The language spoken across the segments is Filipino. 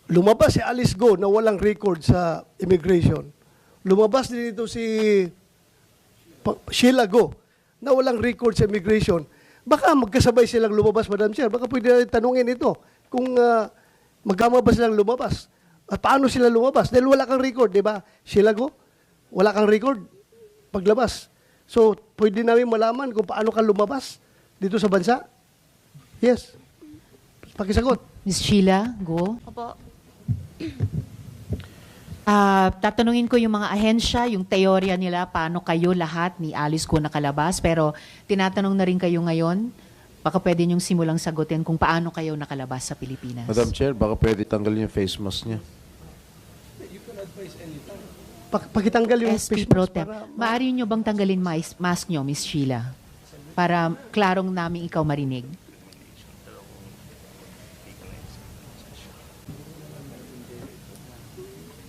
lumabas si Alice Go na walang record sa immigration. Lumabas din ito si Sheila Go na walang record sa immigration. Baka magkasabay silang lumabas, Madam Chair. Baka pwede natin tanungin ito kung magkama ba silang lumabas. At paano sila lumabas? Dahil wala kang record, di ba? Sheila Go, wala kang record paglabas. So, pwede namin malaman kung paano ka lumabas dito sa bansa? Yes. Pakisagot. Ms. Sheila, go. Opo. Tatanungin ko yung mga ahensya, yung teorya nila, paano kayo lahat ni Alice Go nakalabas. Pero tinatanong na rin kayo ngayon, baka pwede niyong simulang sagutin kung paano kayo nakalabas sa Pilipinas. Madam Chair, baka pwede tanggalin yung face mask niya. Pakitanggal yung SP face Pro mask Tem. para Maaari niyo bang tanggalin mask niyo, Ms. Sheila? Para klarong namin ikaw marinig.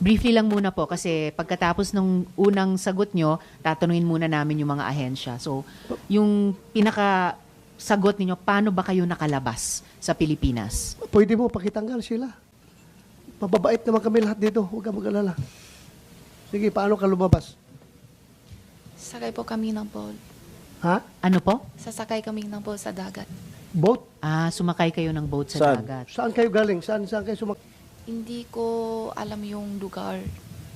Briefly lang muna po kasi pagkatapos ng unang sagot nyo, tatanungin muna namin yung mga ahensya. So, yung pinaka-sagot ninyo, paano ba kayo nakalabas sa Pilipinas? pwede mo pakitanggal sila. Mababait naman kami lahat dito. Huwag ka mag-alala. Sige, paano ka lumabas? Sakay po kami ng boat. Ha? Ano po? Sasakay kami ng boat sa dagat. Boat? Sumakay kayo ng boat sa Saan? dagat. Saan kayo galing? Saan kayo Hindi ko alam yung lugar.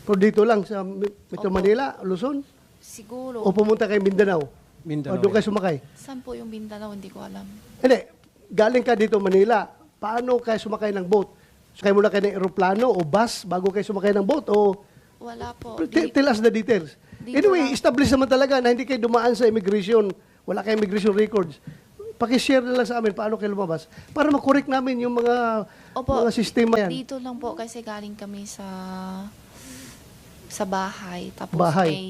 Pero dito lang sa Metro Opo. Manila, Luzon? Siguro. O pumunta kayo Mindanao? O doon kayo sumakay? Saan po yung Mindanao? Hindi ko alam. Hindi. Galing ka dito Manila. Paano kayo sumakay ng boat? Sakay muna kayo ng aeroplano o bus bago kayo sumakay ng boat? O Wala po. tell us the details. Dito Anyway, lang. establish naman talaga na hindi kayo dumaan sa immigration. Wala kayong immigration records. Pakishare na lang sa amin paano kayo lumabas para makorek namin yung mga sistema yan. Dito lang po kasi galing kami sa bahay. Tapos Bahay. may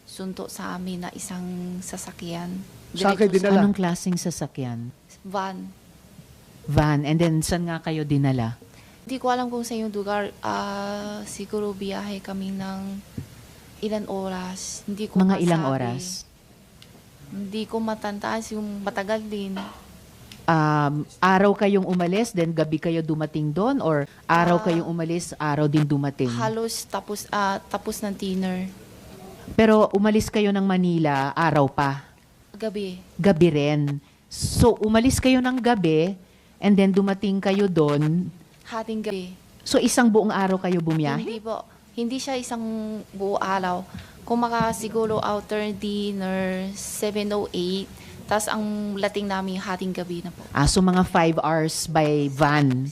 sunto sa amin na isang sasakyan. Sa akin Diretso dinala. Anong klaseng sasakyan? Van. Van. And then, saan nga kayo dinala? Hindi ko alam kung sa yung lugar. Siguro biyahe kami ng ilan oras. Hindi ko Mga masabi. ilang oras? Hindi ko matandaan yung matagal din. Araw kayong umalis, then gabi kayo dumating doon? Or araw kayong umalis, araw din dumating? Halos tapos ng dinner. Pero umalis kayo ng Manila, araw pa. Gabi. Gabi rin. So, umalis kayo ng gabi, and then dumating kayo doon. Hating gabi. So, isang buong araw kayo bumiyahe? Hindi po. Hindi siya isang buo araw. Kung siguro outer dinner, 7:08. Tapos ang lating namin hating gabi na po. So mga 5 hours by van.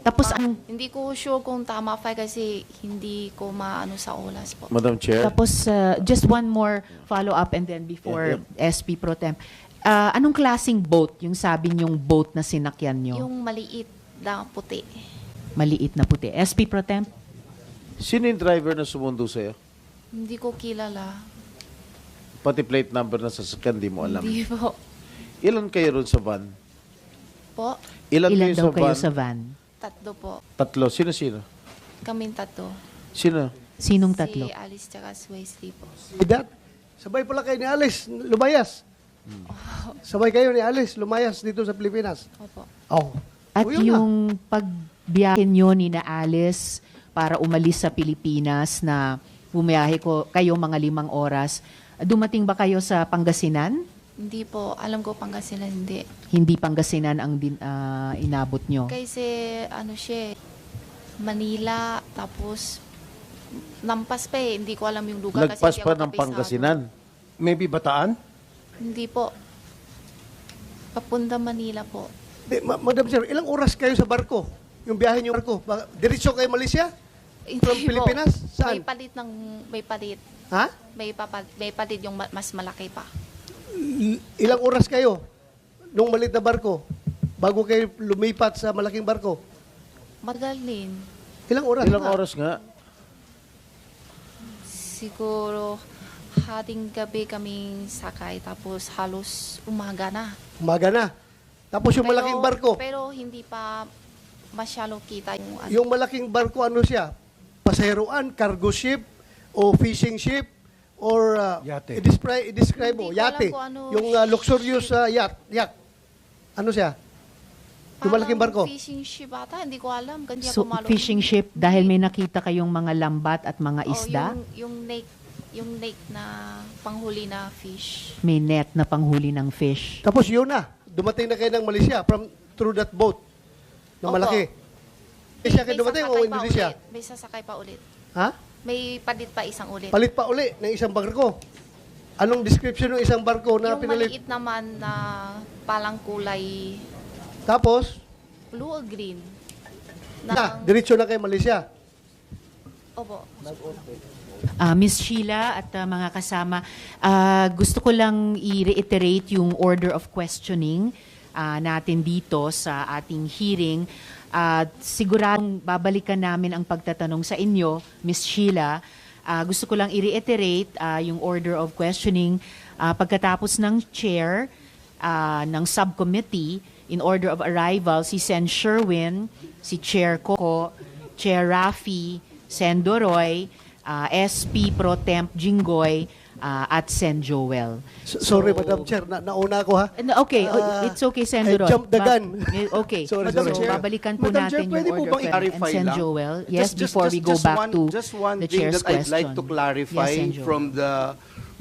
Tapos ang Hindi ko sure kung tama pa kasi hindi ko maano sa oras po. Madam Chair, Tapos, just one more follow-up and then before SP Pro Temp. Anong klaseng boat yung sabi niyong boat na sinakyan niyo? Yung maliit na puti. Maliit na puti. SP Pro Temp? sino yung driver na sumundo sa'yo? Hindi ko kilala. Pati plate number na sasakyan, di mo alam. Hindi po. Ilan kayo ron sa van? Po, Ilan, Ilan kayo daw sa kayo van? sa van? tatlo po. Tatlo. Sino-sino? Kaming tatlo. Sino? Sinong tatlo? Si Alice tsaka si Wesley po. That, sabay pala kayo ni Alice, lumayas. Sabay kayo ni Alice, lumayas dito sa Pilipinas. Opo. Oh. At O, yun na. yung pagbiyahe nyo ni na Alice para umalis sa Pilipinas na bumiyahe kayo mga 5 oras, dumating ba kayo sa Pangasinan? Hindi po. Alam ko Pangasinan hindi. Hindi Pangasinan ang inabot nyo. Kasi siya, Manila, tapos lampas pa eh. Hindi ko alam yung lugar. kasi Lagpas hindi pa ako ng kapisado. Pangasinan. Maybe Bataan? Hindi po. Papunta Manila po. Madam Sir, ilang oras kayo sa barko? Yung biyahe niyo barko? Diretso kayo Malaysia? From Hindi po. Pilipinas? Saan? May palit. Ha? May palit yung mas malaki pa. Ilang oras kayo nung maliit na barko bago kayo lumipat sa malaking barko? Magalin. Ilang oras? Ilang nga? oras nga? Siguro hating gabi kaming sakay tapos halos umaga na. Umaga na. Tapos yung malaking barko, Pero hindi pa masyalo kita yung ano. yung malaking barko ano siya? Pasaheroan, cargo ship, o fishing ship, or Yate. i-describe mo, Hindi ko alam yate. kung ano Yung luxurious yacht. Ano siya? Yung malaking barko. Fishing ship ata, hindi ko alam. Ganyan So, ako malo. fishing ship, dahil may nakita kayong mga lambat at mga Oh, isda, yung lake na panghuli na fish. may net na panghuli ng fish. Tapos yun na, dumating na kayo ng Malaysia through that boat na Opo. malaki. Malaysia kayo dumating o sasakay pa Indonesia? ulit. May sasakay pa ulit. Ha? May palit pa isang ulit. Palit pa uli ng isang barko. Anong description ng isang barko na yung pinalit? maliit naman na palang kulay Tapos, blue or green. diretso na kayo Malaysia. Opo. Miss Sheila at mga kasama, gusto ko lang i-reiterate yung order of questioning natin dito sa ating hearing. Siguradong babalikan namin ang pagtatanong sa inyo, Miss Sheila. Gusto ko lang i-reiterate yung order of questioning pagkatapos ng chair ng subcommittee. In order of arrival, si Sen Sherwin, si Chair Coco, Chair Rafi, Sen Doroy, SP Pro Temp Jinggoy, at Sen Joel. Sorry, Madam Chair, nauna ako ha. Okay, it's okay, Sen I Doroy. jumped the gun. Okay, Sorry, so Chair. babalikan po Madam Chair, natin pwede yung po order bang and i-clarify Sen lang? Joel. Yes, before we go back to just one the thing Chair's that I'd like question. to clarify Yes, Sen Joel.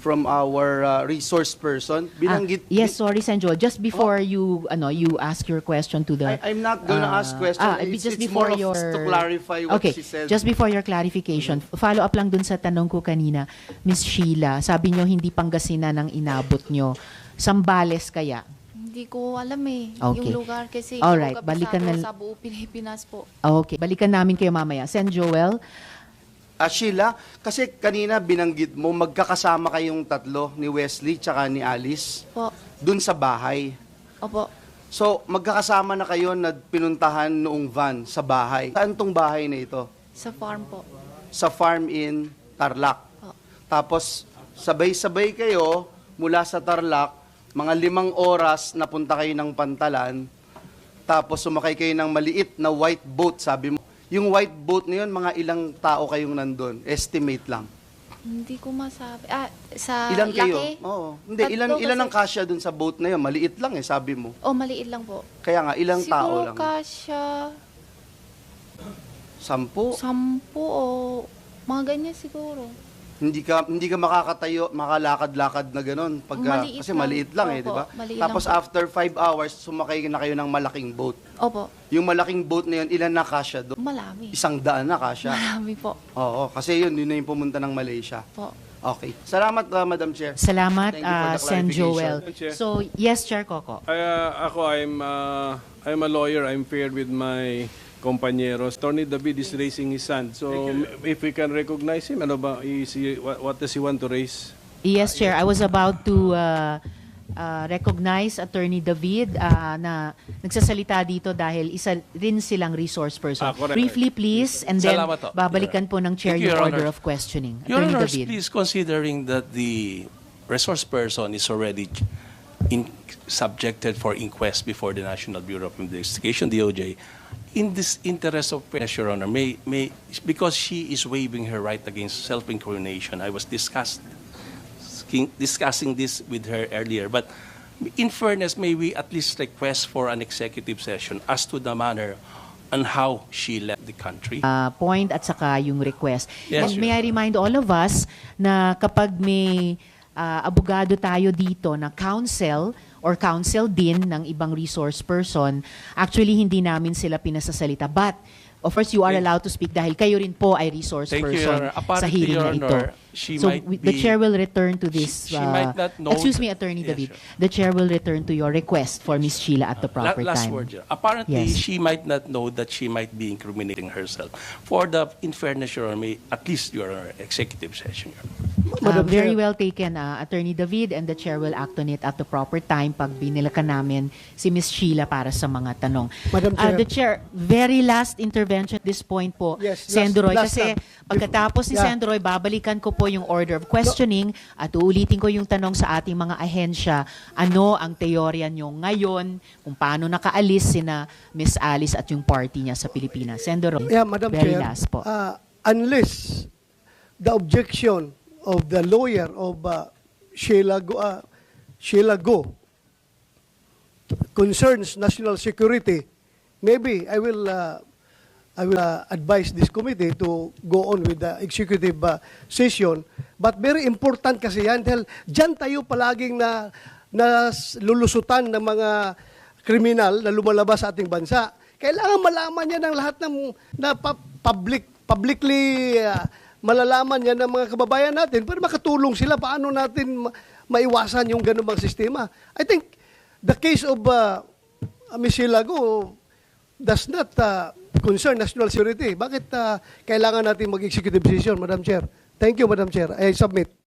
from our resource person. Binanggit Yes, sorry, Sen Joel. Just before you ask your question to the... I'm not gonna ask question. Just It's before more of your... to clarify what Okay, she said. just before your clarification, follow up lang dun sa tanong ko kanina, Miss Sheila, sabi nyo hindi Pangasinan ang inabot nyo. Sambales kaya? Hindi ko alam eh. Okay. Yung lugar kasi Alright, yung balikan kabisado na- sa buo Pilipinas po. Okay, balikan namin kayo mamaya. Sen Joel, Sheila, kasi kanina binanggit mo, magkakasama kayong tatlo, ni Wesley tsaka ni Alice, Po. dun sa bahay. Opo. So, magkakasama na kayo na pinuntahan noong van sa bahay. Saan tong bahay na ito? Sa farm po. Sa farm in Tarlac. Po. Tapos, sabay-sabay kayo mula sa Tarlac, mga 5 oras napunta kayo ng Pantalan, tapos sumakay kayo ng maliit na white boat, sabi mo. Yung white boat na yun, mga ilang tao kayong nandun? Estimate lang. Hindi ko masabi. Sa Ilan kayo? laki? Oo. Hindi, Tatlo ilan ang kasi- kasya dun sa boat na yun? Maliit lang eh, sabi mo. Oh, maliit lang po. Kaya nga, ilang tao Siguro lang? kasya 10? 10 o mga ganyan siguro. Hindi ka makakatayo, makalakad-lakad na gano'n Maliit kasi lang. maliit lang eh, Opo, di ba? maliit Tapos lang po. after 5 hours, sumakay na kayo ng malaking boat. Opo. Yung malaking boat na yun, ilan na kasya doon? Malami. 100 na kasya. Malami po. Oo, kasi yun na yung pumunta ng Malaysia. Po. Okay. Salamat, Madam Chair. salamat, Thank you for the Sen Joel. clarification. Chair. So, yes, Chair Coco. I'm a lawyer. I'm paired with my compañeros. Attorney David is raising his hand. So if we can recognize him, ano ba, what does he want to raise? Yes, Chair. I was about to recognize Attorney David na nagsasalita dito dahil isa rin silang resource person. Correct. Briefly, please, and then Salamat po. babalikan po ng Chair Thank you, yung Your order Honor. of questioning. Your Attorney Honors, David. please, considering that the resource person is already subjected for inquest before the National Bureau of Investigation, DOJ, in this interest of fairness, Your Honor, because she is waiving her right against self-incrimination, I was discussing this with her earlier, but in fairness, may we at least request for an executive session as to the manner on how she left the country? Point at saka yung request. Yes, And Your may I remind all of us na kapag may abogado tayo dito na counsel or counsel din ng ibang resource person, actually hindi namin sila pinasasalita. But, of course, you are allowed to speak dahil kayo rin po ay resource Thank you, person Your Honor. sa Apparently, hearing Your na ito. Honor, she So, might the be- chair will return to this. She might not know excuse me, that- Attorney Yes, David. sure. The chair will return to your request for Ms. Sheila at the proper Last time. word, Your Honor. Apparently, Yes. she might not know that she might be incriminating herself. For the, in fairness, Your Honor, at least Your Honor, executive session, Your Honor. Madam Very Chair. well taken, Attorney David, and the chair will act on it at the proper time pag binilakan namin si Ms. Sheila para sa mga tanong. Madam Chair. The chair, very last intervention at this point po, Yes, Sendroy, last kasi na. pagkatapos ni Yeah. Sendroy, babalikan ko po yung order of questioning at uulitin ko yung tanong sa ating mga ahensya, ano ang teorya nyo ngayon, kung paano nakaalis sina Miss Alice at yung party niya sa Pilipinas. Sendroy, Yeah, Madam very Chair, last po. unless the objection of the lawyer of Sheila Go concerns national security maybe I will advise this committee to go on with the executive session. But very important kasi yan dahil dyan tayo palaging na lulusutan ng mga kriminal na lumalabas sa ating bansa. Kailangan malaman niya ng lahat ng publicly malalaman niya ng mga kababayan natin para makatulong sila paano natin maiwasan yung ganun bang sistema. I think the case of Ms. Hilago does not concern national security. Bakit kailangan natin mag-executive decision, Madam Chair? Thank you, Madam Chair. I submit.